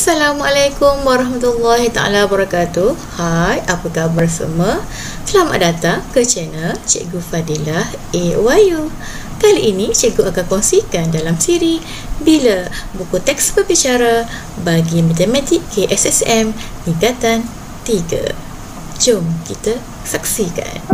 Assalamualaikum warahmatullahi taala wabarakatuh. Hai, apa khabar semua? Selamat datang ke channel Cikgu Fadilah AYU. Kali ini cikgu akan kongsikan dalam siri Bila buku teks berbicara bagi matematik KSSM tingkatan 3. Jom kita saksikan.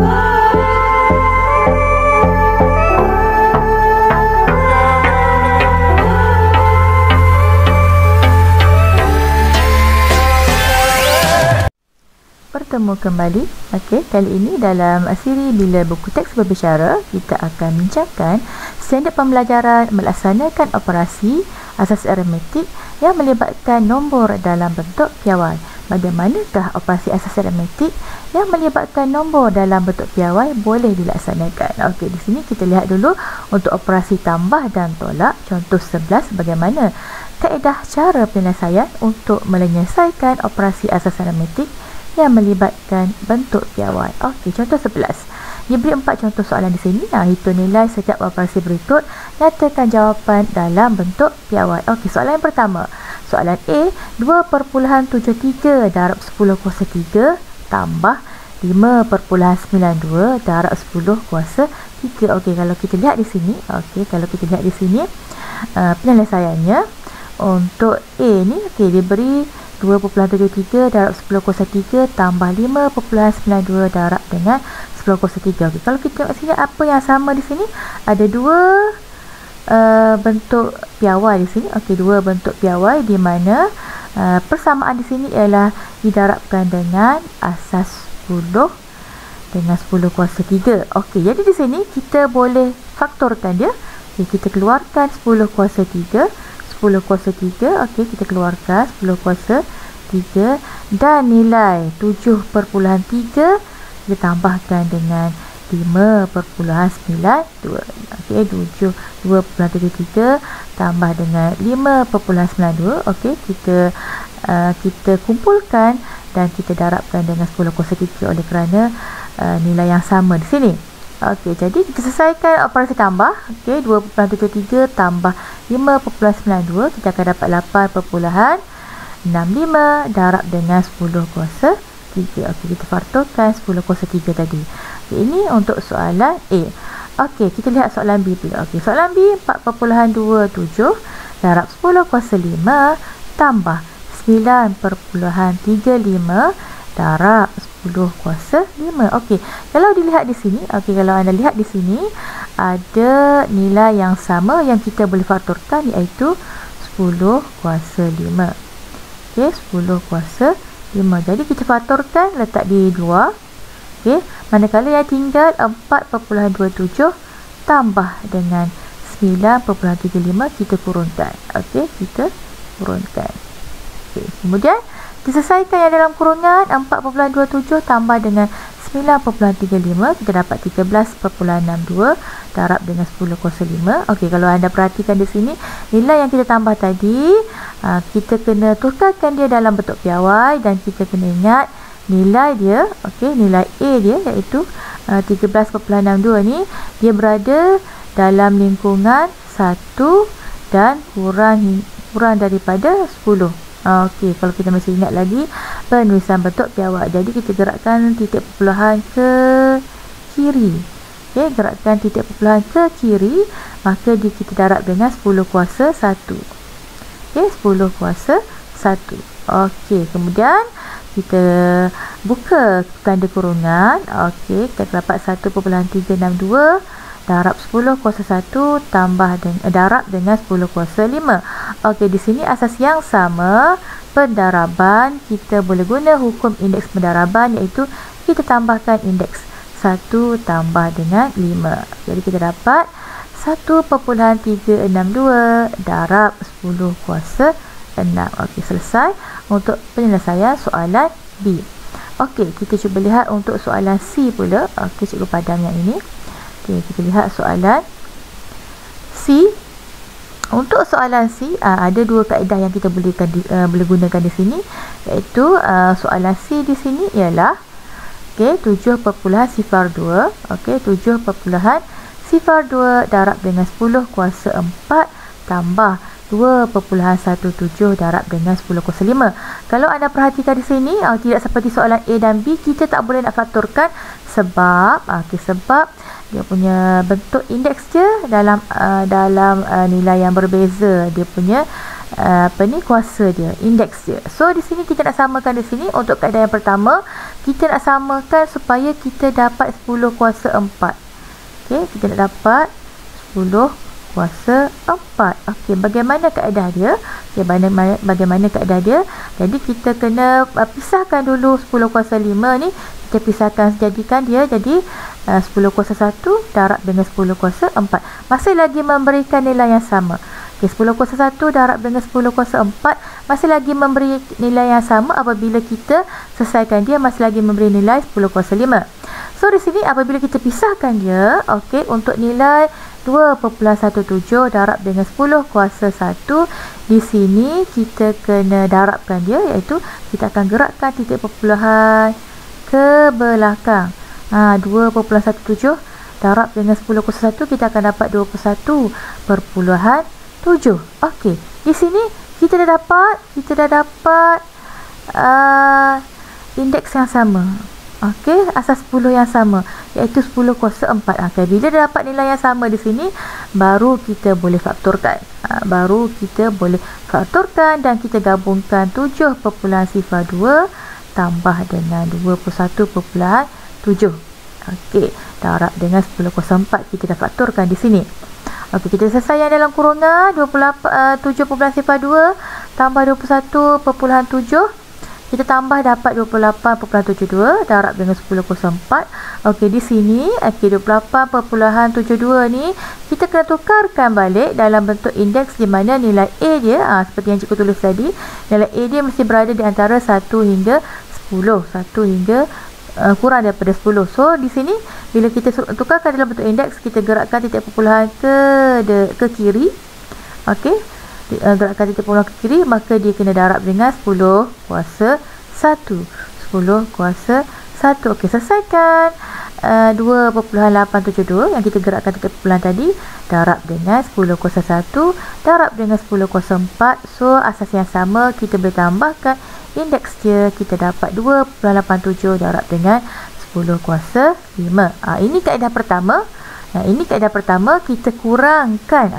Bertemu kembali. Okey, kali ini dalam siri Bila buku teks berbicara, kita akan bincangkan standard pembelajaran melaksanakan operasi asas aritmetik yang melibatkan nombor dalam bentuk piawai. Bagaimanakah operasi asas aritmetik yang melibatkan nombor dalam bentuk piawai boleh dilaksanakan? Okey, di sini kita lihat dulu untuk operasi tambah dan tolak. Contoh 11, bagaimana kaedah cara penyelesaian untuk menyelesaikan operasi asas aritmetik yang melibatkan bentuk piawai. Okey, contoh 11. Diberi 4 contoh soalan di sini. Hitung nilai setiap operasi berikut. Nyatakan jawapan dalam bentuk piawai. Okey, soalan yang pertama. Soalan A, 2.73 darab 10 kuasa 3 tambah 5.92 darab 10 kuasa 3. Okey, kalau kita lihat di sini, penyelesaiannya untuk A ni, diberi 2.73 darab 10 kuasa 3 tambah 5.92 darab dengan 10 kuasa 3. Okey, kalau kita tengok sini, apa yang sama di sini? Ada dua bentuk piawai di sini. Okey, dua bentuk piawai di mana persamaan di sini ialah didarabkan dengan asas 10 dengan 10 kuasa 3. Okey, jadi di sini kita boleh faktorkan dia. Okey, kita keluarkan 10 kuasa 3. 10 kuasa 3, okey, kita keluarkan 10 kuasa 3 dan nilai 7.3 kita tambahkan dengan 5.92. Okey, 2.73 tambah dengan 5.92. Okey, kita kumpulkan dan kita darabkan dengan 10 kuasa 3 oleh kerana nilai yang sama di sini. Okey, jadi kita selesaikan operasi tambah. Okey, 2.73 tambah 5.92, kita akan dapat 8.65 darab dengan 10 kuasa 3. Okey, kita faktorkan 10 kuasa 3 tadi. Okey, ini untuk soalan A. Okey, kita lihat soalan B pula. Okey, soalan B, 4.27 darab 10 kuasa 5 tambah 9.35 darab 10 kuasa 5. Okey, kalau dilihat di sini, kalau anda lihat di sini ada nilai yang sama yang kita boleh faktorkan, iaitu 10 kuasa 5. Okey, 10 kuasa 5. Jadi kita faktorkan, letak di luar. Okey, manakala yang tinggal 4.27 tambah dengan 9.35 kita kurungkan. Okey, kita kurungkan. Okey, kemudian diselesaikan yang dalam kurungan 4.27 tambah dengan 9.35, kita dapat 13.62 darab dengan 10 kuasa 5. Okey, kalau anda perhatikan di sini, nilai yang kita tambah tadi, kita kena tukarkan dia dalam bentuk piawai dan kita kena ingat nilai dia, nilai A dia iaitu 13.62 ni, dia berada dalam lingkungan 1 dan kurang daripada 10. Okey, kalau kita masih ingat lagi penulisan bentuk piawai. Jadi kita gerakkan titik perpuluhan ke kiri. Okey, gerakkan titik perpuluhan ke kiri, maka kita darab dengan 10 kuasa 1. Okey, 10 kuasa 1. Okey, kemudian kita buka tanda kurungan. Okey, kita dapat 1.362 darab 10 kuasa 1 tambah darab dengan 10 kuasa 5. Okey, di sini asas yang sama, pendaraban. Kita boleh guna hukum indeks pendaraban, iaitu kita tambahkan indeks 1 tambah dengan 5. Jadi kita dapat 1.362 darab 10 kuasa 6. Okey, selesai untuk penyelesaian soalan B. Okey, kita cuba lihat untuk soalan C pula. Okey, cikgu padam yang ini. Okey, kita lihat soalan C. Untuk soalan C, ada dua kaedah yang kita boleh gunakan di sini, iaitu soalan C di sini ialah 7.02. Okey, 7.02 darab dengan 10 kuasa 4 tambah 2.17 darab dengan 10 kuasa 5. Kalau anda perhatikan di sini, tidak seperti soalan A dan B, kita tak boleh nak faktorkan sebab sebab dia punya bentuk indeks je dalam nilai yang berbeza, dia punya kuasa dia, indeks dia. So di sini kita nak samakan di sini. Untuk kaedah yang pertama, kita nak samakan supaya kita dapat 10 kuasa 4. Okey, kita nak dapat 10 kuasa 4. Okey, bagaimana kaedah dia? Okey, bagaimana kaedah dia? Jadi kita kena pisahkan dulu 10 kuasa 5 ni. Kita pisahkan, jadikan dia jadi 10 kuasa 1 darab dengan 10 kuasa 4. Masih lagi memberikan nilai yang sama. Okey, 10 kuasa 1 darab dengan 10 kuasa 4 masih lagi memberi nilai yang sama. Apabila kita selesaikan dia, masih lagi memberi nilai 10 kuasa 5. So di sini apabila kita pisahkan dia, okey, untuk nilai 2.17 darab dengan 10 kuasa 1, di sini kita kena darabkan dia, iaitu kita akan gerakkan titik perpuluhan ke belakang. 2.17 darab dengan 10 kuasa 1, kita akan dapat 21.7. Okey, di sini kita dah dapat indeks yang sama. Okey, asas 10 yang sama, iaitu 10 kuasa 4. Okey, bila dah dapat nilai yang sama di sini, baru kita boleh faktorkan. Dan kita gabungkan 7.02 tambah dengan 21.7. Okey, darab dengan 10 kuasa 4 kita dah faktorkan di sini. Okey, kita selesai yang dalam kurungan 7.02 tambah 21.7. Kita tambah dapat 28.72 darab dengan 10 kuasa 4. Okey, di sini 28.72 ni kita kena tukarkan balik dalam bentuk indeks, di mana nilai A dia seperti yang cikgu tulis tadi, nilai A dia mesti berada di antara 1 hingga 10. 1 hingga kurang daripada 10. So di sini bila kita tukarkan dalam bentuk indeks, kita gerakkan titik perpuluhan ke kiri. Okey, gerakkan titik perpuluhan ke kiri, maka dia kena darab dengan 10 kuasa 1. 10 kuasa 1. Okey, selesaikan 2.872 yang kita gerakkan titik perpuluhan tadi, darab dengan 10 kuasa 1 darab dengan 10 kuasa 4. So asas yang sama, kita boleh tambahkan indeks dia, kita dapat 2.87 darab dengan 10 kuasa 5. Ini kaedah pertama. Ini kaedah pertama, kita kurangkan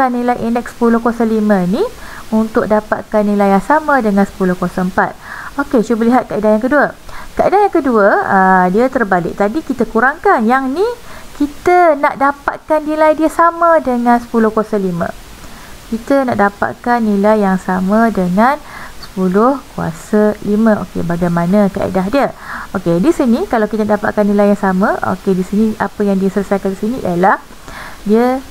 nilai indeks 10 kuasa 5 ni untuk dapatkan nilai yang sama dengan 10 kuasa 4. Okey, cuba lihat kaedah yang kedua. Kaedah yang kedua, dia terbalik. Tadi kita kurangkan, yang ni kita nak dapatkan nilai dia sama dengan 10 kuasa 5. Kita nak dapatkan nilai yang sama dengan 10 kuasa 5. Okey, bagaimana kaedah dia? Okey, di sini kalau kita dapatkan nilai yang sama, okey, di sini apa yang dia selesaikan di sini ialah dia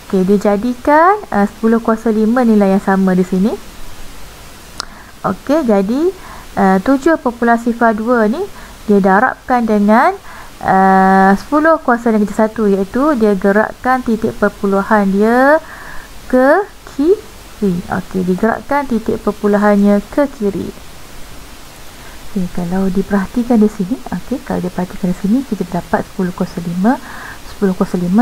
dia jadikan 10 kuasa 5 nilai yang sama di sini. Okey, jadi 7.02 ni dia darabkan dengan 10 kuasa negatif 1, iaitu dia gerakkan titik perpuluhan dia ke kiri. Okey, digerakkan titik perpuluhannya ke kiri. Okey, kalau diperhatikan di sini, kalau diperhatikan di sini, kita dapat 10 kuasa 5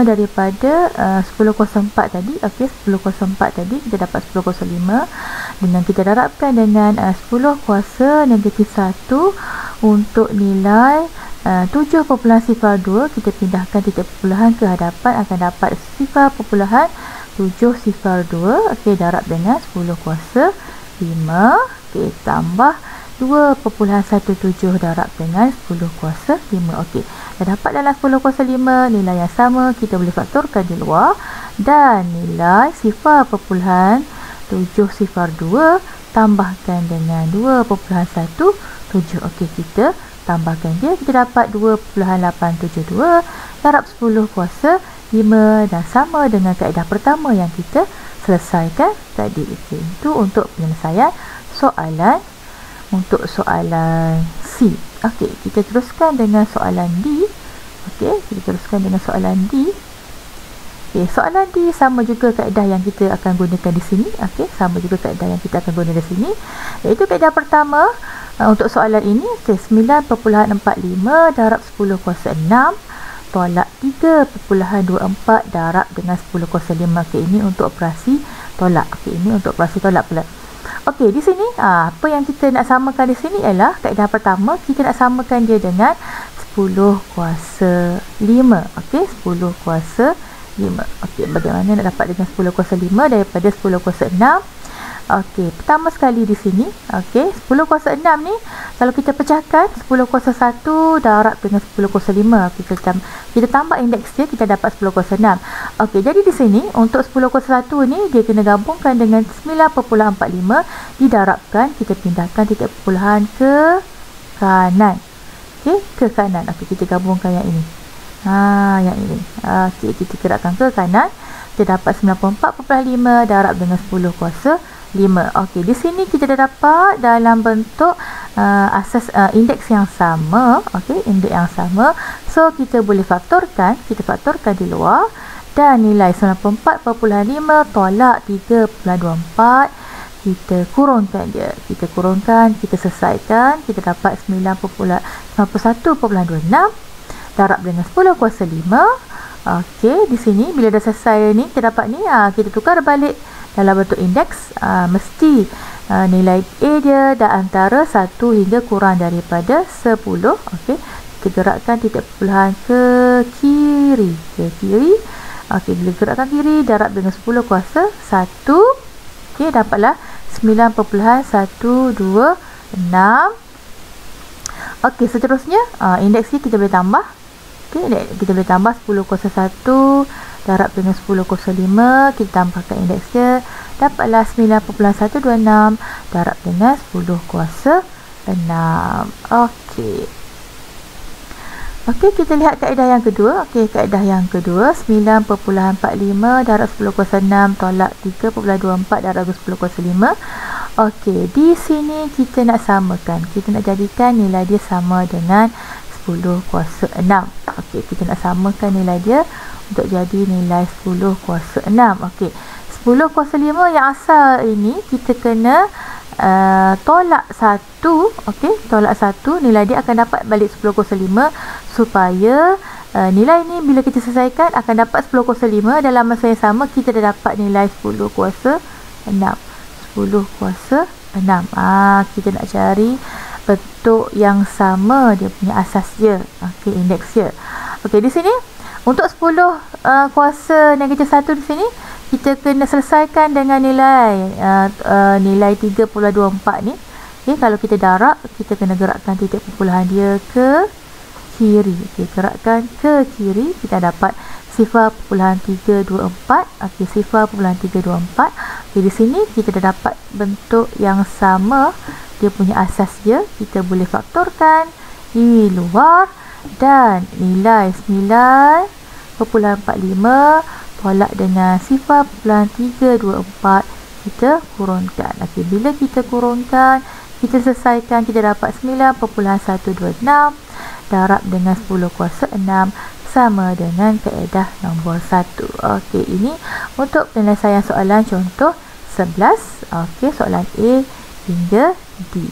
daripada 10 kuasa 4 tadi. Okey, 10 kuasa 4 tadi kita dapat 10 kuasa 5 dengan kita darabkan dengan 10 kuasa negatif 1 untuk nilai 7.02. Kita pindahkan titik perpuluhan ke hadapan, akan dapat 0.702. Okey, darab dengan 10 kuasa 5. Okey, tambah 2.17 darab dengan 10 kuasa 5. Okey, dah dapat dalam 10 kuasa 5 nilai yang sama, kita boleh faktorkan di luar, dan nilai 0.702 tambahkan dengan 2.17. Okey, kita tambahkan dia, kita dapat 2.872 darab 10 kuasa 5, dan sama dengan kaedah pertama yang kita selesaikan tadi. Okey, itu untuk penyelesaian soalan C. Okey, kita teruskan dengan soalan D. Okey, soalan D sama juga kaedah yang kita akan gunakan di sini. Okey, iaitu kaedah pertama. Untuk soalan ini, 9.45 darab 10 kuasa 6 tolak 3.24 darab dengan 10 kuasa 5. Okey, ini untuk operasi tolak. Okey, ini untuk operasi tolak pula. Okey, di sini apa yang kita nak samakan di sini ialah kaedah pertama, kita nak samakan dia dengan 10 kuasa 5. Okey, 10 kuasa 5. Okey, bagaimana nak dapat dengan 10 kuasa 5 daripada 10 kuasa 6? Okey, pertama sekali di sini, okey, 10 kuasa 6 ni kalau kita pecahkan 10 kuasa 1 darab dengan 10 kuasa 5. Okey, kita tambah indeks dia, kita dapat 10 kuasa 6. Okey, jadi di sini untuk 10 kuasa 1 ni dia kena gabungkan dengan 9.45 didarabkan, kita pindahkan titik perpuluhan ke kanan. Okey, ke kanan. Okey, kita gabungkan yang ini. Yang ini. Okey, kita gerakkan ke kanan. Kita dapat 94.5 darab dengan 10 kuasa 5. Okey, di sini kita dah dapat dalam bentuk asas indeks yang sama. Okey, indeks yang sama. So kita boleh faktorkan, kita faktorkan di luar dan nilai 94.5 tolak 3.24 kita kurungkan dia. Kita kurungkan, kita selesaikan, kita dapat 91.26 darab dengan 10 kuasa 5. Okey, di sini bila dah selesai ni kita dapat ni, kita tukar balik dalam bentuk indeks. Mesti nilai A dia dah antara 1 hingga kurang daripada 10. Okey, kita gerakkan titik perpuluhan ke kiri, okey, bila gerakkan kiri darab dengan 10 kuasa 1. Okey, dapatlah 9.126. Okey, seterusnya indeks ni kita boleh tambah. Okey, kita boleh tambah 10 kuasa 1 darab dengan 10 kuasa 5, kita tambahkan indeks dia, dapatlah 9.126 darab dengan 10 kuasa 6. Okey. Okey, kita lihat kaedah yang kedua. Okey, kaedah yang kedua, 9.45 darab 10 kuasa 6 tolak 3.24 darab 10 kuasa 5. Okey, di sini kita nak samakan. Kita nak jadikan nilai dia sama dengan 10 kuasa 6. Okey, kita nak samakan nilai dia untuk jadi nilai 10 kuasa 6. Okey, 10 kuasa 5 yang asal ini kita kena tolak 1. Okey, tolak 1, nilai dia akan dapat balik 10 kuasa 5 supaya nilai ni bila kita selesaikan akan dapat 10 kuasa 5. Dalam masa yang sama kita dah dapat nilai 10 kuasa 6. 10 kuasa 6. Kita nak cari bentuk yang sama dia punya asas dia. Okey, indeks dia. Okey, di sini untuk 10 kuasa negatif 1 di sini kita kena selesaikan dengan nilai nilai 3.24 ni. Okey, kalau kita darab kita kena gerakkan titik perpuluhan dia ke kiri. Okey, gerakkan ke kiri, kita dapat 0.324. Okey, 0.324. Okey, di sini kita dah dapat bentuk yang sama dia punya asas dia. Kita boleh faktorkan di luar dan nilai 9.45 tolak dengan 0.324 kita kurungkan. Okey, bila kita kurungkan, kita selesaikan, kita dapat 9.126 darab dengan 10 kuasa 6 sama dengan kaedah nombor 1. Okey, ini untuk penyelesaian soalan contoh 11. Okey, soalan A hingga D.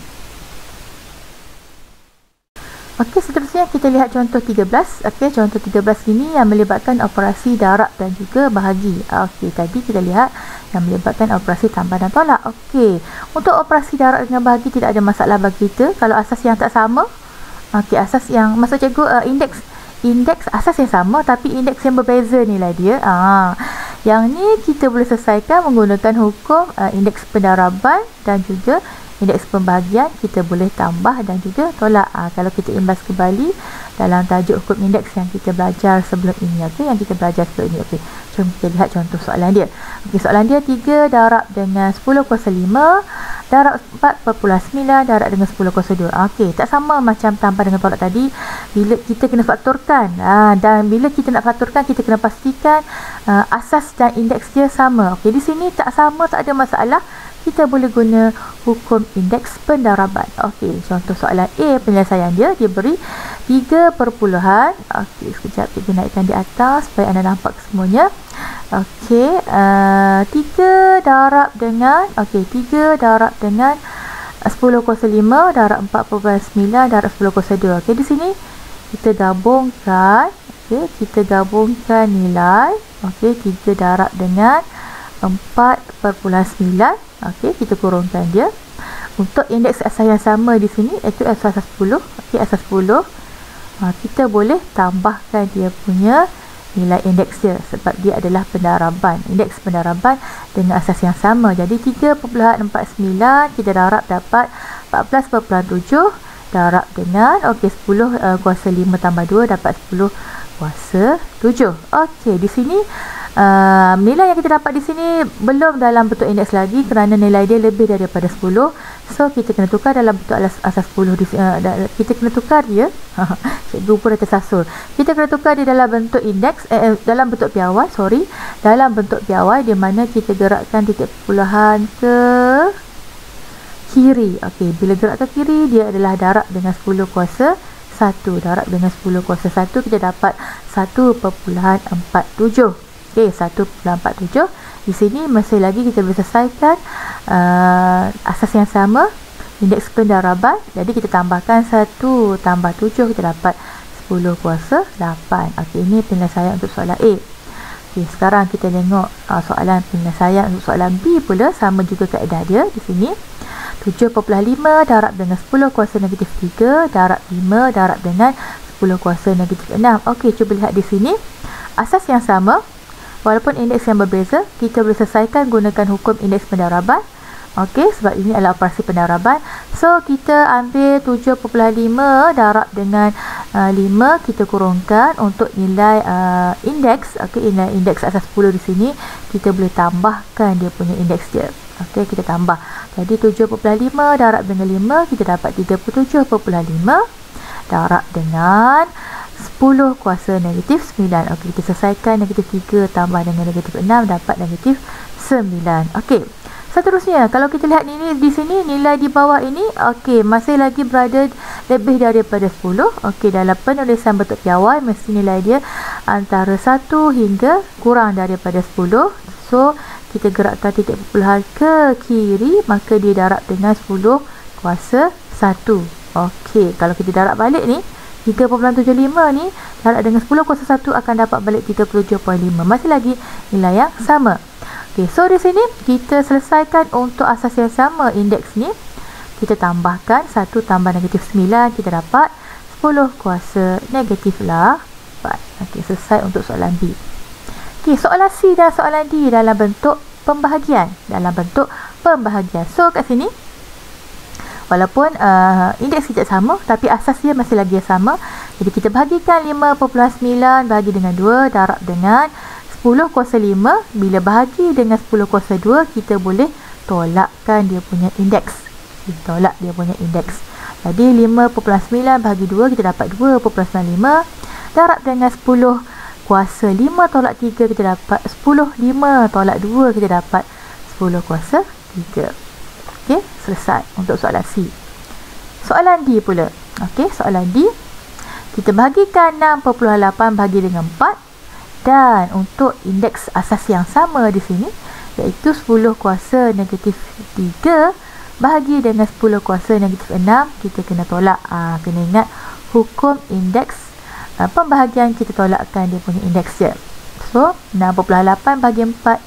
Okey, seterusnya kita lihat contoh 13. Okey, contoh 13 ini yang melibatkan operasi darab dan juga bahagi. Okey, tadi kita lihat yang melibatkan operasi tambah dan tolak. Okey, untuk operasi darab dengan bahagi tidak ada masalah bagi kita kalau asas yang tak sama. Okey, asas yang maksud cikgu indeks asas yang sama tapi indeks yang berbeza nilai dia. Yang ni kita boleh selesaikan menggunakan hukum indeks pendaraban dan juga indeks pembahagian. Kita boleh tambah dan juga tolak. Kalau kita imbas kembali dalam tajuk hukum indeks yang kita belajar sebelum ini. Okey, yang kita belajar sebelum ini. Okey, jom kita lihat contoh soalan dia. Okey, soalan dia 3 darab dengan 10 kuasa 5 darab 4.9 darab dengan 10 kuasa 2. Okey, tak sama macam tambah dengan tolak tadi. Bila kita kena faktorkan, dan bila kita nak faktorkan kita kena pastikan asas dan indeks dia sama. Okey, di sini tak sama, tak ada masalah. Kita boleh guna hukum indeks pendaraban. Okey, contoh soalan A, penyelesaian dia beri 3 perpuluhan. Okey, sekejap kita naikkan di atas supaya anda nampak semuanya. Okey, 3 darab dengan 3 darab dengan 10 kuasa 5 darab 4.9 darab 10 kuasa 2. Okey, di sini kita gabungkan Okey, kita gabungkan nilai. Okey, 3 darab dengan 4,9. Okey, kita kurungkan dia. Untuk indeks asas yang sama di sini iaitu asas 10. Okey, asas 10. Kita boleh tambahkan dia punya nilai indeks dia sebab dia adalah pendaraban. Indeks pendaraban dengan asas yang sama. Jadi 3.49 kita darab dapat 14.7 darab dengan 10 kuasa 5 tambah 2 dapat 10 kuasa 7. Okey, di sini nilai yang kita dapat di sini belum dalam bentuk indeks lagi kerana nilai dia lebih daripada 10. So kita kena tukar dalam bentuk asas 10 kita kena tukar dia. Cikgu pun dah tersasul. Kita kena tukar dia dalam bentuk indeks dalam bentuk piawai, dalam bentuk piawai di mana kita gerakkan titik perpuluhan ke kiri. Okey, bila gerak ke kiri dia adalah darab dengan 10 kuasa 1. Darab dengan 10 kuasa 1 kita dapat 1.47. Okey, 1.47. Di sini masih lagi kita boleh selesaikan asas yang sama, indeks pendaraban. Jadi kita tambahkan 1 tambah 7 kita dapat 10 kuasa 8. Okey, ini penyelesaian untuk soalan A. Okey, sekarang kita tengok soalan penyelesaian untuk soalan B pula, sama juga kaedah dia di sini. 7.5 darab dengan 10 kuasa negatif 3 darab 5 darab dengan 10 kuasa negatif 6. Okey, cuba lihat di sini. Asas yang sama, walaupun indeks yang berbeza, kita boleh selesaikan gunakan hukum indeks pendaraban. Okey, sebab ini adalah operasi pendaraban. So, kita ambil 7.5 darab dengan 5, kita kurungkan untuk nilai indeks. Okey, nilai indeks asas 10 di sini, kita boleh tambahkan dia punya indeks dia. Okey, kita tambah. Jadi 7.5 darab dengan 5 kita dapat 37.5 darab dengan 10 kuasa negatif 9. Okey, kita selesaikan negatif 3 tambah dengan negatif 6 dapat negatif 9. Okey. Seterusnya, kalau kita lihat ini di sini nilai di bawah ini, okey, masih lagi berada lebih daripada 10. Okey, dalam penulisan bentuk piawai mesti nilai dia antara 1 hingga kurang daripada 10. So, kita gerakkan titik perpuluhan ke kiri, maka dia darab dengan 10 kuasa 1. Okey, kalau kita darab balik ni 3.75 ni darab dengan 10 kuasa 1 akan dapat balik 37.5. Masih lagi nilai yang sama. Okey, so di sini kita selesaikan untuk asas yang sama, indeks ni. Kita tambahkan 1 tambah negatif 9, kita dapat 10 kuasa negatif 8. Okey, selesai untuk soalan B. Okey, soalan C dan soalan D dalam bentuk pembahagian. So, kat sini walaupun indeks kita sama, tapi asas dia masih lagi sama. Jadi kita bahagikan 5.9 bahagi dengan 2 darab dengan 10 kuasa 5. Bila bahagi dengan 10 kuasa 2, kita boleh tolakkan dia punya indeks. Jadi 5.9 bahagi 2 kita dapat 2.95 darab dengan 10 kuasa 5 tolak 3 kita dapat 10. 5 tolak 2 kita dapat 10 kuasa 3. Okey, selesai untuk soalan C. Soalan D pula. Okey, soalan D. Kita bahagikan 6.8 bahagi dengan 4. Dan untuk indeks asas yang sama di sini, iaitu 10 kuasa negatif 3 bahagi dengan 10 kuasa negatif 6, kita kena tolak. Kena ingat hukum indeks pembahagian, kita tolakkan dia punya indeks dia. So, 6.8 bahagi 4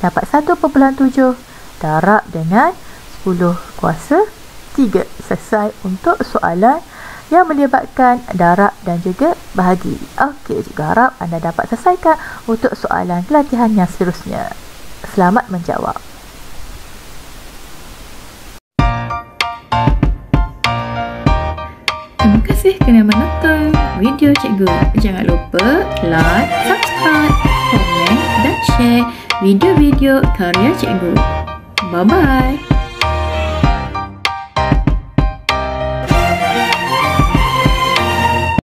dapat 1.7 darab dengan 10 kuasa 3. Selesai untuk soalan yang melibatkan darab dan juga bahagi. Okey, cikgu harap anda dapat selesaikan untuk soalan pelatihan yang seterusnya. Selamat menjawab. Terima kasih kerana menonton video cikgu. Jangan lupa like, subscribe, komen dan share video-video karya cikgu. Bye-bye.